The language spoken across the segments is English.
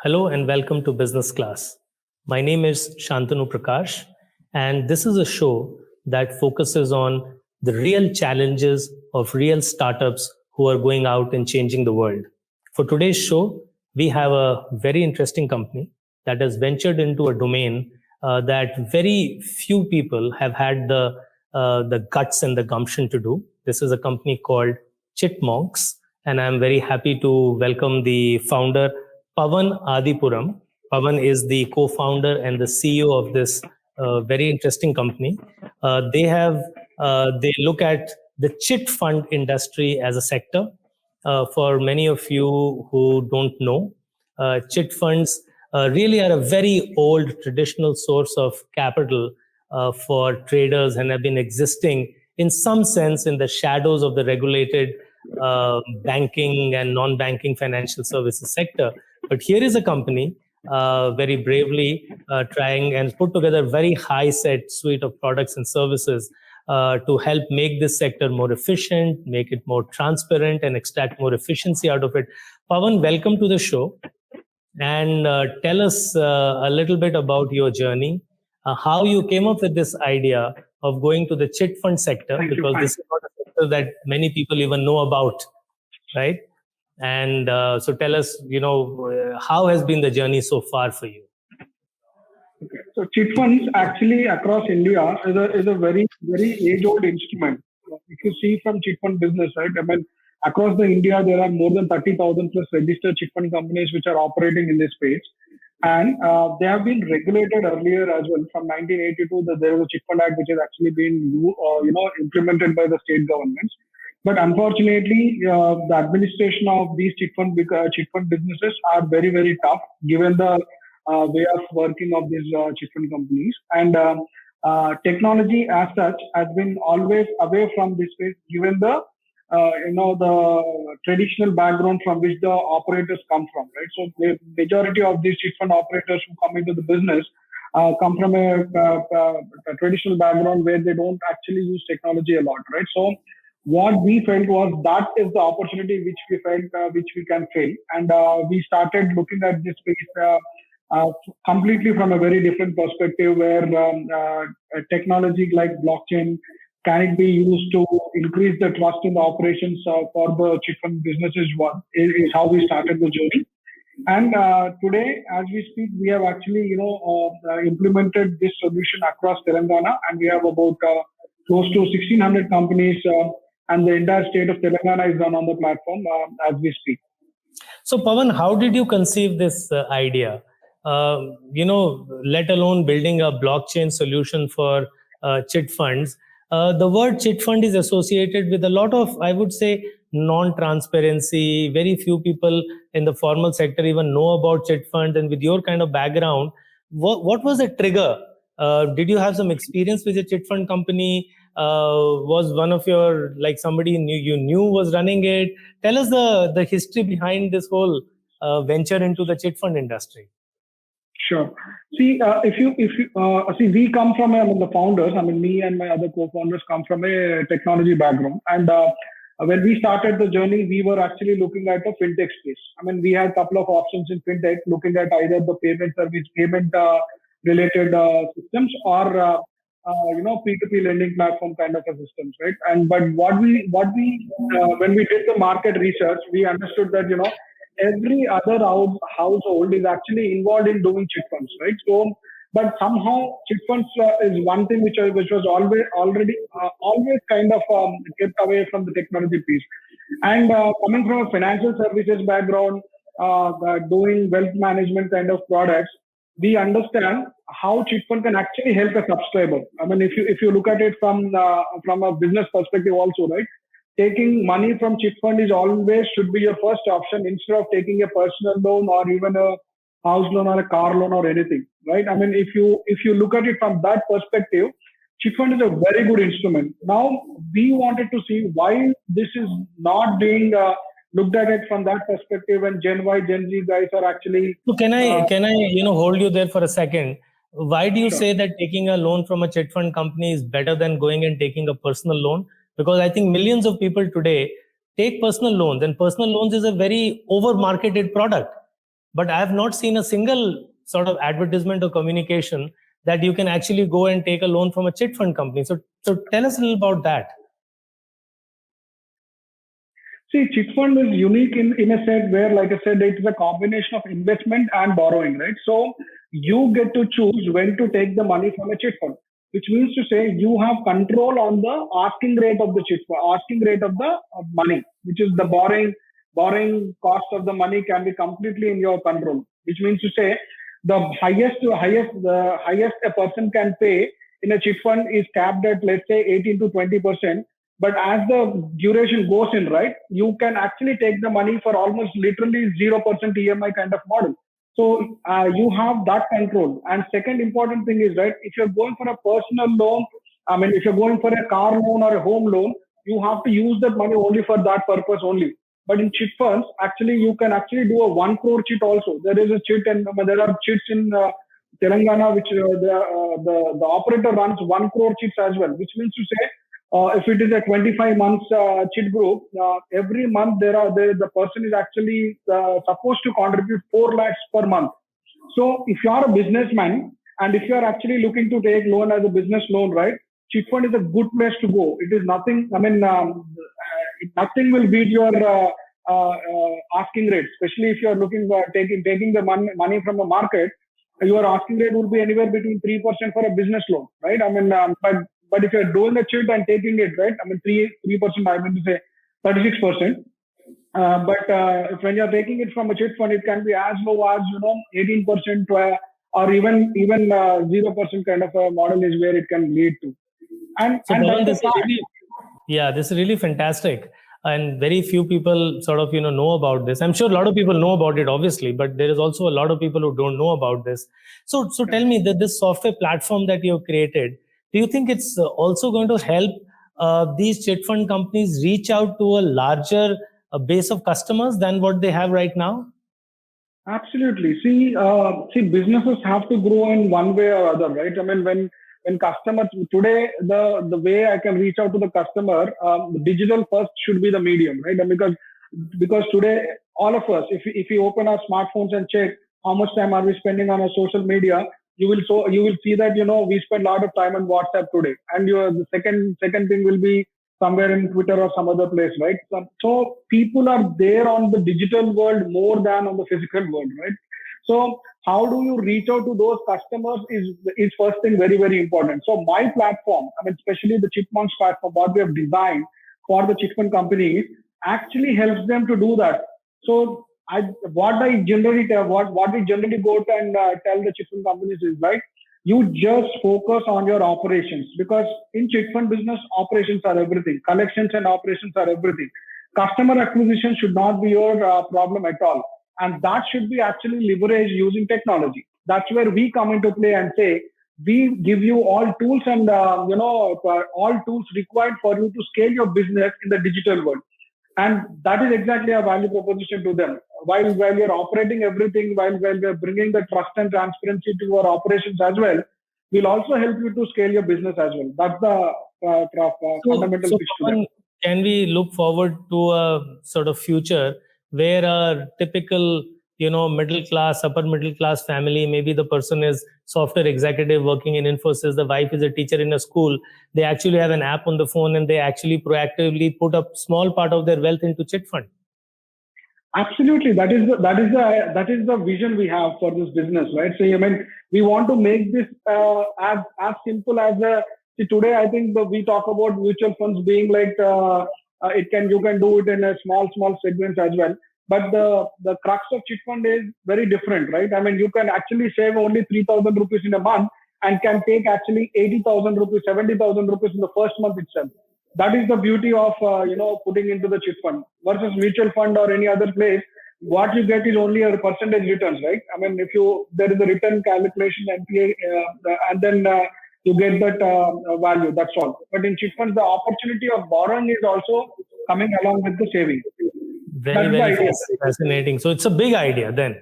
Hello and welcome to Business Class. My name is Shantanu Prakash, and this is a show that focuses on the real challenges of real startups who are going out and changing the world. For today's show, we have a very interesting company that has ventured into a domain that very few people have had the guts and the gumption to do. This is a company called Chitmonks, and I'm very happy to welcome the founder, Pavan Adipuram. Pavan is the co-founder and the CEO of this very interesting company. They look at the chit fund industry as a sector. For many of you who don't know, chit funds really are a very old traditional source of capital for traders and have been existing in some sense in the shadows of the regulated banking and non-banking financial services sector. But here is a company very bravely trying and put together a very high set suite of products and services to help make this sector more efficient, make it more transparent, and extract more efficiency out of it. Pavan, welcome to the show. And tell us a little bit about your journey, how you came up with this idea of going to the chit fund sector, because this is not a sector that many people even know about, right? And so tell us, how has been the journey so far for you? Okay. So chit funds actually across India is a very age-old instrument. If you see from chit fund business, right? I mean, across the India, there are more than 30,000 plus registered chit fund companies which are operating in this space. And they have been regulated earlier as well. From 1982, there was a Chit Fund Act which has actually been implemented by the state governments. But unfortunately, the administration of these chit fund businesses are very tough, given the way of working of these chit fund companies. And technology as such has been always away from this space, given the the traditional background from which the operators come from, right? So the majority of these chit fund operators who come into the business come from a traditional background where they don't actually use technology a lot, right? So what we felt was that is the opportunity which we felt which we can fill, and we started looking at this space completely from a very different perspective, where technology like blockchain can it be used to increase the trust in the operations for the chit fund businesses? Is how we started the journey. And today, as we speak, we have actually implemented this solution across Telangana, and we have about close to 1,600 companies, and the entire state of Telangana is run on the platform as we speak. So, Pavan, how did you conceive this idea? Let alone building a blockchain solution for chit funds. The word chit fund is associated with a lot of, I would say, non-transparency. Very few people in the formal sector even know about chit fund. And with your kind of background, what was the trigger? Did you have some experience with a chit fund company? Was one of your, like somebody you knew was running it? Tell us the history behind this whole venture into the chit fund industry. Sure. See, if you see, we come from the founders. I mean, me and my other co-founders come from a technology background, and when we started the journey, we were actually looking at the fintech space. I mean, we had a couple of options in fintech, looking at either the payment service, payment related systems, or P2P lending platform kind of a systems, right? And but what we when we did the market research, we understood that every other household is actually involved in doing chit funds, right? So, but somehow chit funds is one thing which was always kind of kept away from the technology piece. And coming from a financial services background, doing wealth management kind of products, we understand how chit fund can actually help a subscriber. I mean, if you look at it from a business perspective also, right? Taking money from chit fund is always should be your first option instead of taking a personal loan or even a house loan or a car loan or anything, right? I mean, if you look at it from that perspective, chit fund is a very good instrument. Now, we wanted to see why this is not being looked at it from that perspective, and Gen Y, Gen Z guys are actually. So can I hold you there for a second? Why do you Sure. say that taking a loan from a chit fund company is better than going and taking a personal loan? Because I think millions of people today take personal loans, and personal loans is a very over marketed product. but I have not seen a single sort of advertisement or communication that you can actually go and take a loan from a chit fund company. So tell us a little about that. See, chit fund is unique in a set where, like I said, it's a combination of investment and borrowing, right? So you get to choose when to take the money from a chit fund, which means to say you have control on the asking rate of the chit fund, asking rate of the money, which is the borrowing cost of the money can be completely in your control, which means to say the highest a person can pay in a chit fund is capped at, let's say, 18 to 20%. But as the duration goes in, right, you can actually take the money for almost literally 0% EMI kind of model. So you have that control. And second important thing is, right, if you're going for a personal loan, I mean, if you're going for a car loan or a home loan, you have to use that money only for that purpose only. But in chit funds, actually, you can actually do a 1 crore chit also. There is a chit, and there are chits in Telangana, which the operator runs 1 crore chits as well, which means to say, if it is a 25 months chit group, every month the person is actually supposed to contribute 4 lakhs per month. So if you are a businessman and if you are actually looking to take loan as a business loan, right, chit fund is a good place to go. It is nothing. I mean, nothing will beat your asking rate, especially if you are looking taking the money from the market. Your asking rate will be anywhere between 3% for a business loan, right? I mean, but if you're doing a chit and taking it, right, I mean, 3%, I mean to say 36%. But when you're taking it from a chit fund, it can be as low as, 18% or even 0% kind of a model is where it can lead to. And Dhaval, this is really fantastic. And very few people sort of, know about this. I'm sure a lot of people know about it, obviously, but there is also a lot of people who don't know about this. So tell me that this software platform that you have created, do you think it's also going to help these chit fund companies reach out to a larger base of customers than what they have right now? Absolutely. See, businesses have to grow in one way or other, right? I mean, when customers today, the way I can reach out to the customer, digital first should be the medium, right? And because today, all of us, if we open our smartphones and check how much time are we spending on our social media, you will see that we spend a lot of time on WhatsApp today, and the second thing will be somewhere in Twitter or some other place, right? So people are there on the digital world more than on the physical world, right? So how do you reach out to those customers is first thing very, very important. So my platform, I mean, especially the Chitmonks platform, what we have designed for the chit fund companies actually helps them to do that. So what we generally go to and tell the chit fund companies is, right, you just focus on your operations, because in chit fund business, operations are everything. Collections and operations are everything. Customer acquisition should not be your problem at all. And that should be actually leveraged using technology. That's where we come into play and say, we give you all tools and, all tools required for you to scale your business in the digital world. And that is exactly our value proposition to them. While you're operating everything, while we're bringing the trust and transparency to our operations as well, we'll also help you to scale your business as well. That's the fundamental pitch to them. Can we look forward to a sort of future where a typical, middle class, upper middle class family, maybe the person is software executive working in Infosys, the wife is a teacher in a school, they actually have an app on the phone and they actually proactively put a small part of their wealth into chit fund? Absolutely, that is the vision we have for this business, right? So I mean, we want to make this as simple as today. I think we talk about mutual funds being like you can do it in a small segments as well. But the crux of chit fund is very different, right? I mean, you can actually save only 3,000 rupees in a month and can take actually 80,000 rupees, 70,000 rupees in the first month itself. That is the beauty of putting into the chit fund versus mutual fund or any other place. What you get is only a percentage returns, right? I mean, there is a return calculation NPA, and then you get that value. That's all. But in chit funds, the opportunity of borrowing is also coming along with the saving. Very fascinating. So it's a big idea then.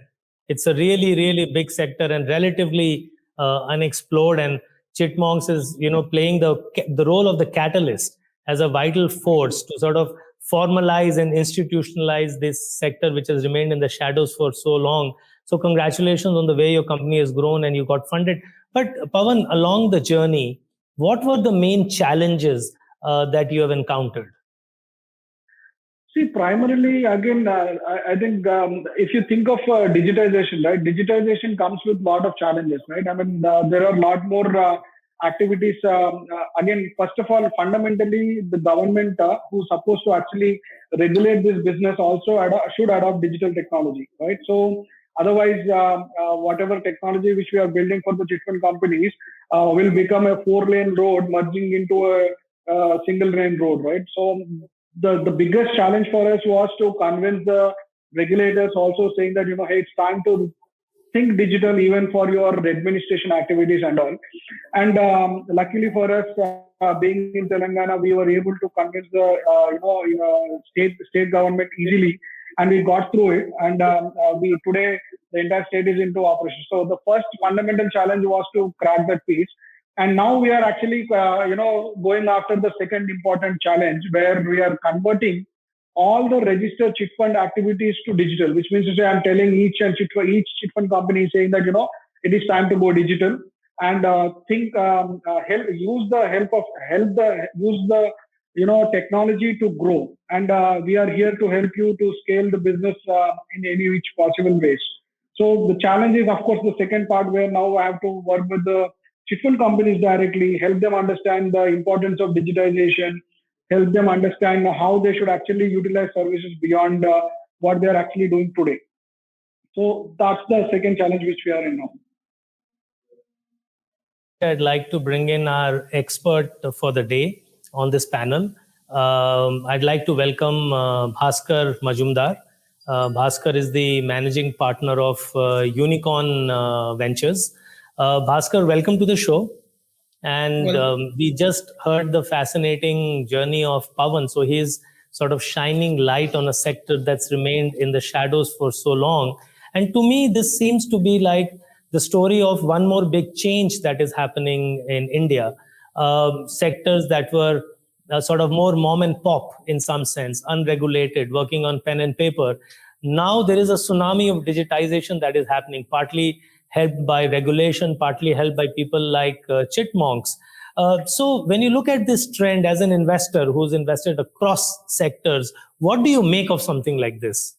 It's a really, really big sector and relatively unexplored. And Chitmonks is, playing the role of the catalyst as a vital force to sort of formalize and institutionalize this sector, which has remained in the shadows for so long. So congratulations on the way your company has grown and you got funded. But Pawan, along the journey, what were the main challenges that you have encountered? See, primarily, again, I think if you think of digitization, right, digitization comes with a lot of challenges, right? I mean, there are a lot more activities. Again, first of all, fundamentally, the government who's supposed to actually regulate this business also should adopt digital technology, right? So, otherwise, whatever technology which we are building for the chit fund companies will become a 4-lane road merging into a single-lane road, right? So, the biggest challenge for us was to convince the regulators also saying that, hey, it's time to think digital even for your administration activities and all. And luckily for us, being in Telangana, we were able to convince the state government easily, and we got through it. And we today the entire state is into operation. So the first fundamental challenge was to crack that piece. And now we are actually, going after the second important challenge, where we are converting all the registered chit fund activities to digital, which means to say I'm telling each chit fund company saying that it is time to go digital, and use the technology to grow, and we are here to help you to scale the business in any which possible ways. So the challenge is, of course, the second part, where now I have to work with the chit fund companies directly, help them understand the importance of digitization, help them understand how they should actually utilize services beyond what they're actually doing today. So that's the second challenge which we are in now. I'd like to bring in our expert for the day on this panel. I'd like to welcome Bhaskar Majumdar. Bhaskar is the managing partner of Unicorn Ventures. Bhaskar, welcome to the show. And we just heard the fascinating journey of Pawan. So he's sort of shining light on a sector that's remained in the shadows for so long. And to me, this seems to be like the story of one more big change that is happening in India. Sectors that were sort of more mom and pop in some sense, unregulated, working on pen and paper. Now there is a tsunami of digitization that is happening, partly helped by regulation, partly helped by people like Chitmonks. So when you look at this trend as an investor who's invested across sectors, what do you make of something like this?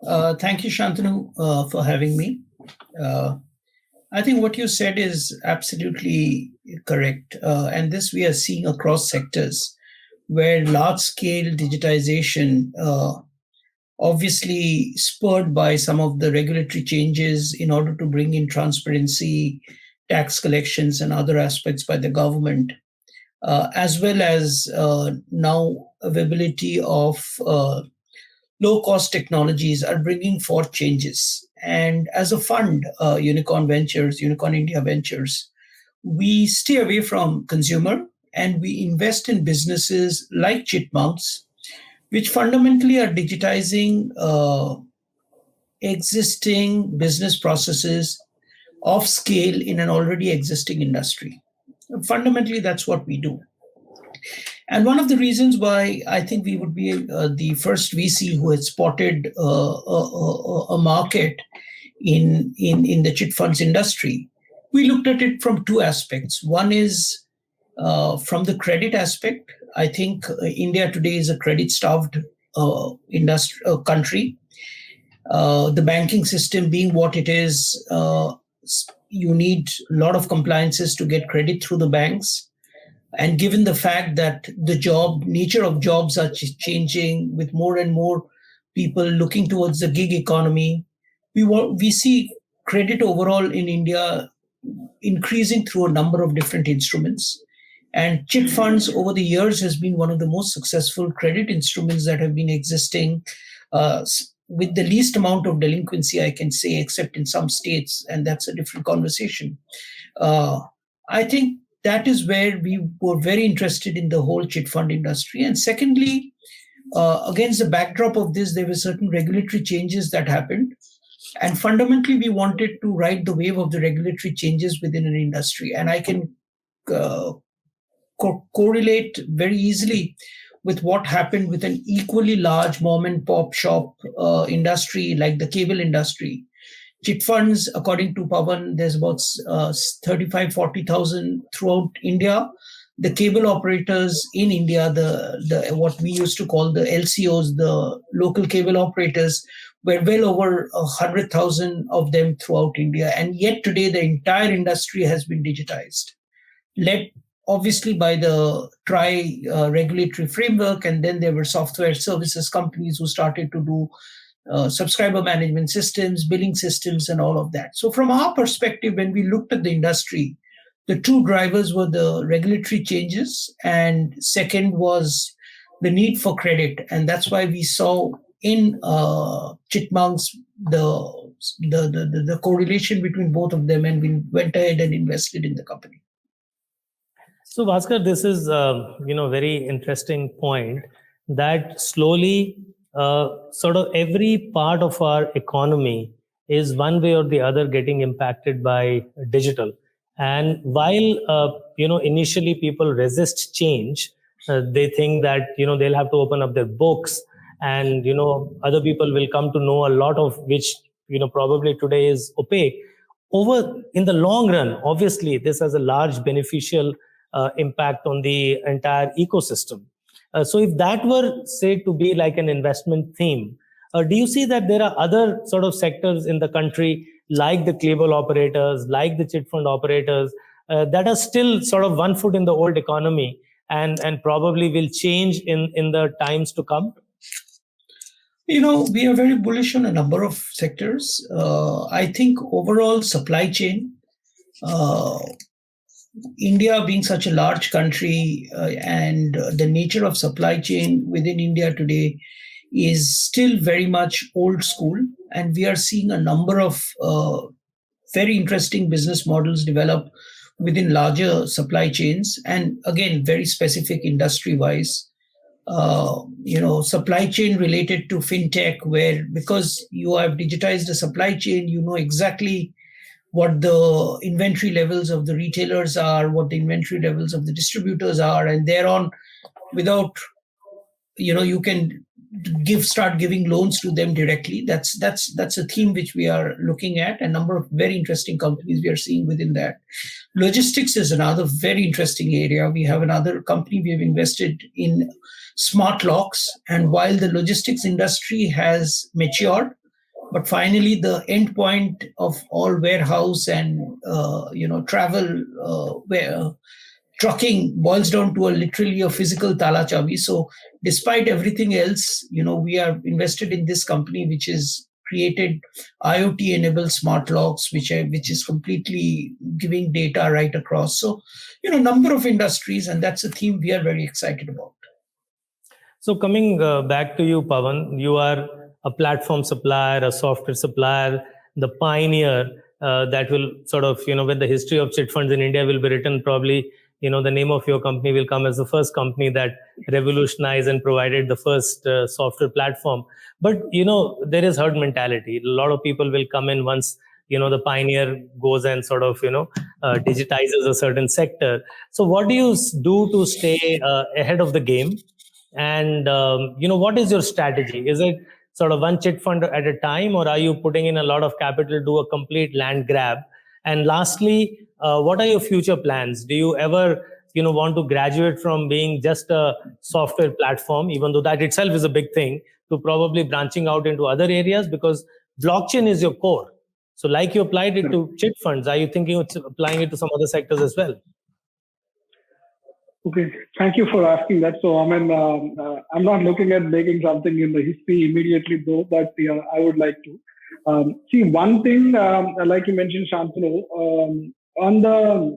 Thank you, Shantanu, for having me. I think what you said is absolutely correct. And this we are seeing across sectors, where large-scale digitization, obviously spurred by some of the regulatory changes in order to bring in transparency, tax collections, and other aspects by the government, as well as now availability of low-cost technologies are bringing forth changes. And as a fund, Unicorn India Ventures, we stay away from consumer and we invest in businesses like Chitmonks, which fundamentally are digitizing existing business processes of scale in an already existing industry. Fundamentally, that's what we do. And one of the reasons why I think we would be the first VC who had spotted a market in the chit funds industry, we looked at it from two aspects. One is from the credit aspect. I think India today is a credit-starved country. The banking system being what it is, you need a lot of compliances to get credit through the banks. And given the fact that the nature of jobs are changing, with more and more people looking towards the gig economy, we see credit overall in India increasing through a number of different instruments. And chit funds over the years has been one of the most successful credit instruments that have been existing, with the least amount of delinquency, I can say, except in some states, and that's a different conversation. I think that is where we were very interested in the whole chit fund industry. And secondly, against the backdrop of this, there were certain regulatory changes that happened. And fundamentally, we wanted to ride the wave of the regulatory changes within an industry. And I can correlate very easily with what happened with an equally large mom and pop shop industry like the cable industry. Chit funds, according to Pawan, there's about 40,000 throughout India. The cable operators in India, the what we used to call the LCOs, the local cable operators, were well over 100,000 of them throughout India. And yet today, the entire industry has been digitized, led obviously by the regulatory framework. And then there were software services companies who started to do subscriber management systems, billing systems, and all of that. So from our perspective, when we looked at the industry, the two drivers were the regulatory changes, and second was the need for credit. And that's why we saw in Chitmunks the correlation between both of them, and we went ahead and invested in the company. So Bhaskar, this is very interesting point that slowly sort of every part of our economy is one way or the other getting impacted by digital. And while initially people resist change, they think that they'll have to open up their books, and other people will come to know a lot of which probably today is opaque. In the long run, obviously this has a large beneficial impact on the entire ecosystem. So if that were, say, to be like an investment theme, do you see that there are other sort of sectors in the country, like the cable operators, like the chit fund operators, that are still sort of one foot in the old economy and probably will change in the times to come? We are very bullish on a number of sectors. I think overall supply chain, India being such a large country, and the nature of supply chain within India today is still very much old school. And we are seeing a number of very interesting business models develop within larger supply chains. And again, very specific industry wise. Supply chain related to fintech, where because you have digitized the supply chain, you know exactly what the inventory levels of the retailers are, what the inventory levels of the distributors are, and thereon, without, you can start giving loans to them directly. That's a theme which we are looking at. A number of very interesting companies we are seeing within that. Logistics is another very interesting area. We have another company we have invested in, smart locks. And while the logistics industry has matured, but finally the end point of all warehouse and travel where trucking boils down to literally a physical tala chabi. So despite everything else, we are invested in this company which is created IoT enabled smart locks, which is completely giving data right across. So number of industries, and that's a theme we are very excited about. So coming back to you, Pawan, you are a platform supplier, a software supplier, the pioneer that will sort of, when the history of chit funds in India will be written, probably, the name of your company will come as the first company that revolutionized and provided the first software platform. But, there is herd mentality. A lot of people will come in once, the pioneer goes and sort of, digitizes a certain sector. So what do you do to stay ahead of the game? And, what is your strategy? Is it sort of one chit fund at a time, or are you putting in a lot of capital to do a complete land grab? And lastly, what are your future plans? Do you ever, want to graduate from being just a software platform, even though that itself is a big thing, to probably branching out into other areas? Because blockchain is your core. So like you applied it to chit funds, are you thinking of applying it to some other sectors as well? Okay, thank you for asking that. So, I'm not looking at making something in the history immediately, though, but I would like to. See, one thing, like you mentioned, Shantanu, on the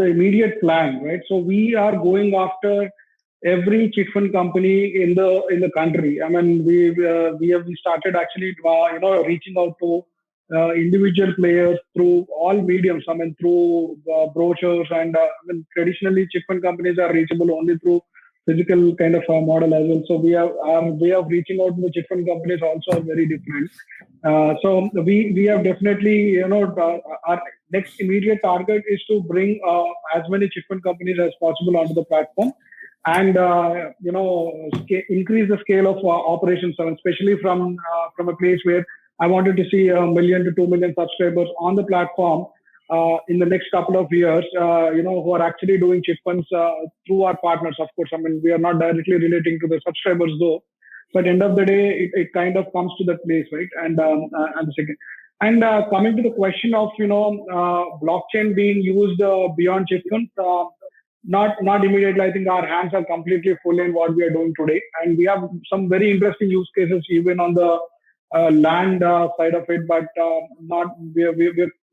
immediate plan, right? So we are going after every chit fund company in the country. I mean, we started actually, reaching out to individual players through all mediums. I mean, through brochures, and traditionally chit fund companies are reachable only through physical kind of model as well. So our way of reaching out to the chit fund companies also are very different. So we have definitely, our next immediate target is to bring as many chit fund companies as possible onto the platform. and increase the scale of operations, especially from a place where I wanted to see 1 million to 2 million subscribers on the platform in the next couple of years, who are actually doing chit funds through our partners. Of course, I mean, we are not directly relating to the subscribers though, but end of the day, it kind of comes to that place, right? And the second, and coming to the question of blockchain being used beyond chit funds, not immediately. I think our hands are completely full in what we are doing today, and we have some very interesting use cases even on the land side of it, but not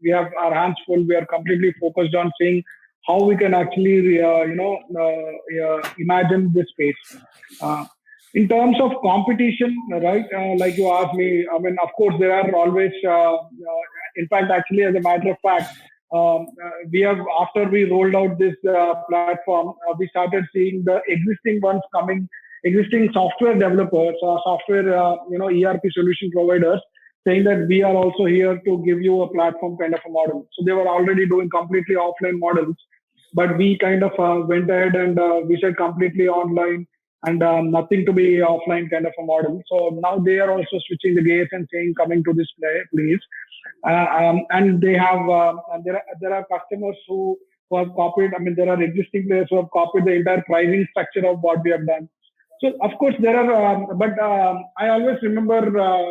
we have our hands full. We are completely focused on seeing how we can actually imagine this space. In terms of competition, right? Like you asked me, I mean, of course, there are always. In fact, actually, as a matter of fact, we have, after we rolled out this platform, we started seeing the existing ones coming, existing software developers, software ERP solution providers, saying that we are also here to give you a platform kind of a model. So they were already doing completely offline models, but we kind of went ahead and we said completely online and nothing to be offline kind of a model. So now they are also switching the gears and saying coming to this place. And they have there are customers who have copied. I mean, there are existing players who have copied the entire pricing structure of what we have done. So of course there are, but I always remember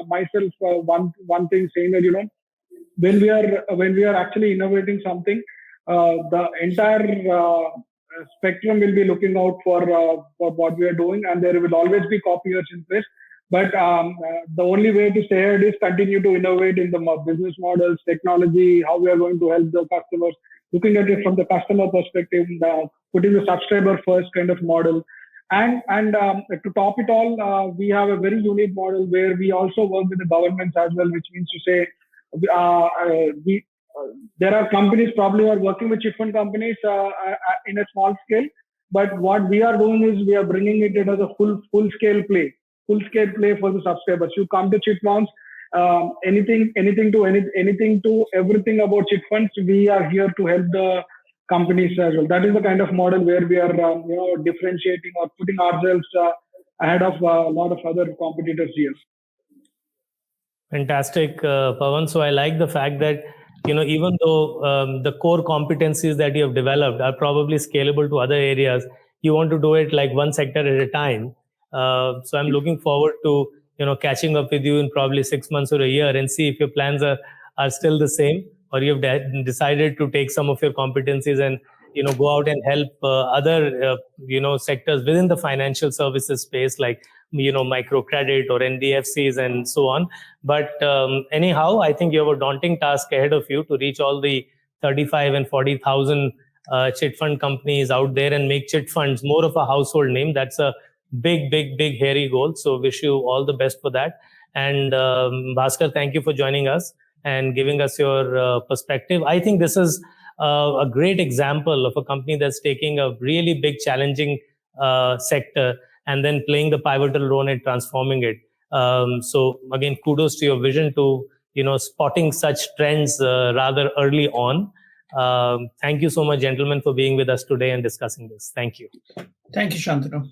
myself one thing saying that when we are actually innovating something, the entire spectrum will be looking out for what we are doing, and there will always be copiers in place. But the only way to stay ahead is continue to innovate in the business models, technology, how we are going to help the customers, looking at it from the customer perspective, putting the subscriber first kind of model. And to top it all, we have a very unique model where we also work with the governments as well, which means to say there are companies probably who are working with chit fund companies in a small scale, but what we are doing is we are bringing it as a full scale play for the subscribers. You come to chit funds, anything to everything about chit funds, we are here to help the companies as well. That is the kind of model where we are differentiating or putting ourselves ahead of a lot of other competitors here. Fantastic, Pawan. So I like the fact that even though the core competencies that you have developed are probably scalable to other areas, you want to do it like one sector at a time. So I'm looking forward to catching up with you in probably 6 months or a year and see if your plans are still the same, or you've decided to take some of your competencies and go out and help other sectors within the financial services space, like microcredit or NBFCs and so on. But anyhow, I think you have a daunting task ahead of you to reach all the 35 and 40,000 chit fund companies out there and make chit funds more of a household name. That's a big hairy goal. So wish you all the best for that. And Bhaskar, thank you for joining us and giving us your perspective. I think this is a great example of a company that's taking a really big challenging sector and then playing the pivotal role in transforming it. So again, kudos to your vision to spotting such trends rather early on. Thank you so much, gentlemen, for being with us today and discussing this. Thank you. Thank you, Shantanu.